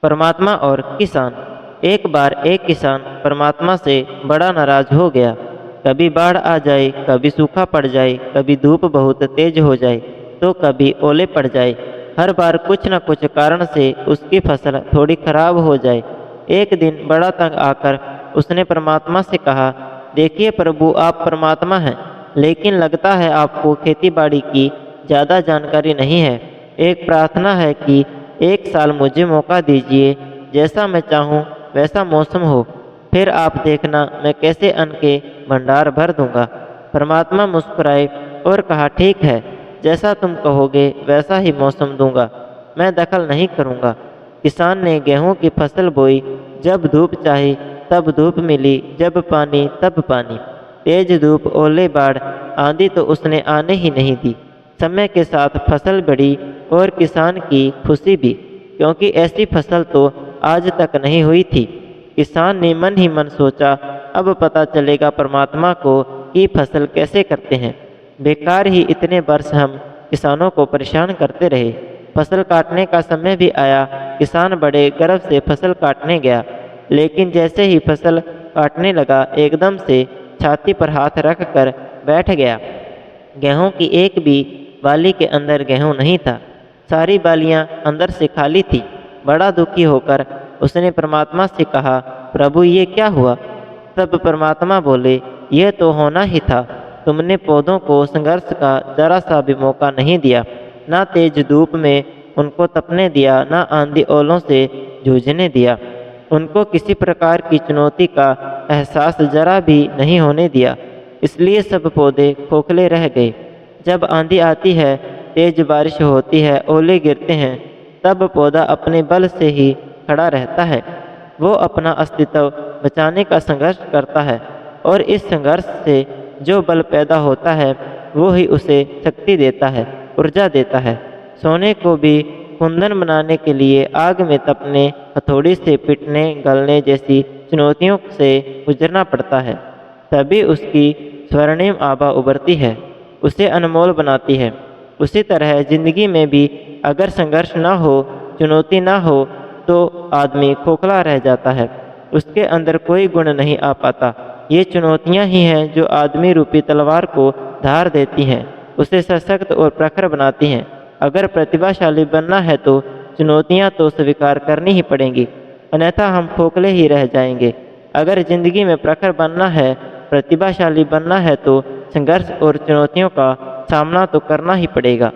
परमात्मा और किसान। एक बार एक किसान परमात्मा से बड़ा नाराज हो गया। कभी बाढ़ आ जाए, कभी सूखा पड़ जाए, कभी धूप बहुत तेज हो जाए, तो कभी ओले पड़ जाए। हर बार कुछ न कुछ कारण से उसकी फसल थोड़ी खराब हो जाए। एक दिन बड़ा तंग आकर उसने परमात्मा से कहा, देखिए प्रभु, आप परमात्मा हैं, लेकिन लगता है आपको खेती बाड़ी की ज़्यादा जानकारी नहीं है। एक प्रार्थना है कि एक साल मुझे मौका दीजिए, जैसा मैं चाहूँ वैसा मौसम हो, फिर आप देखना मैं कैसे अन्न के भंडार भर दूंगा। परमात्मा मुस्कुराए और कहा, ठीक है, जैसा तुम कहोगे वैसा ही मौसम दूंगा, मैं दखल नहीं करूंगा। किसान ने गेहूं की फसल बोई। जब धूप चाही तब धूप मिली, जब पानी तब पानी। तेज धूप, ओले, बाढ़, आंधी तो उसने आने ही नहीं दी। समय के साथ फसल बढ़ी और किसान की खुशी भी, क्योंकि ऐसी फसल तो आज तक नहीं हुई थी। किसान ने मन ही मन सोचा, अब पता चलेगा परमात्मा को कि फसल कैसे करते हैं। बेकार ही इतने वर्ष हम किसानों को परेशान करते रहे। फसल काटने का समय भी आया। किसान बड़े गर्व से फसल काटने गया, लेकिन जैसे ही फसल काटने लगा, एकदम से छाती पर हाथ रख कर बैठ गया। गेहूं की एक भी बाली के अंदर गेहूं नहीं था। सारी बालियां अंदर से खाली थी। बड़ा दुखी होकर उसने परमात्मा से कहा, प्रभु ये क्या हुआ? तब परमात्मा बोले, यह तो होना ही था। तुमने पौधों को संघर्ष का जरा सा भी मौका नहीं दिया। ना तेज धूप में उनको तपने दिया, ना आंधी ओलों से जूझने दिया। उनको किसी प्रकार की चुनौती का एहसास जरा भी नहीं होने दिया। इसलिए सब पौधे खोखले रह गए। जब आंधी आती है, तेज बारिश होती है, ओले गिरते हैं, तब पौधा अपने बल से ही खड़ा रहता है। वो अपना अस्तित्व बचाने का संघर्ष करता है, और इस संघर्ष से जो बल पैदा होता है वो ही उसे शक्ति देता है, ऊर्जा देता है। सोने को भी कुंदन बनाने के लिए आग में तपने, हथौड़ी से पीटने, गलने जैसी चुनौतियों से गुजरना पड़ता है, तभी उसकी स्वर्णिम आभा उभरती है, उसे अनमोल बनाती है। उसी तरह जिंदगी में भी अगर संघर्ष ना हो, चुनौती ना हो, तो आदमी खोखला रह जाता है। उसके अंदर कोई गुण नहीं आ पाता। ये चुनौतियां ही हैं जो आदमी रूपी तलवार को धार देती हैं, उसे सशक्त और प्रखर बनाती हैं। अगर प्रतिभाशाली बनना है तो चुनौतियां तो स्वीकार करनी ही पड़ेंगी, अन्यथा हम खोखले ही रह जाएंगे। अगर जिंदगी में प्रखर बनना है, प्रतिभाशाली बनना है, तो संघर्ष और चुनौतियों का सामना तो करना ही पड़ेगा।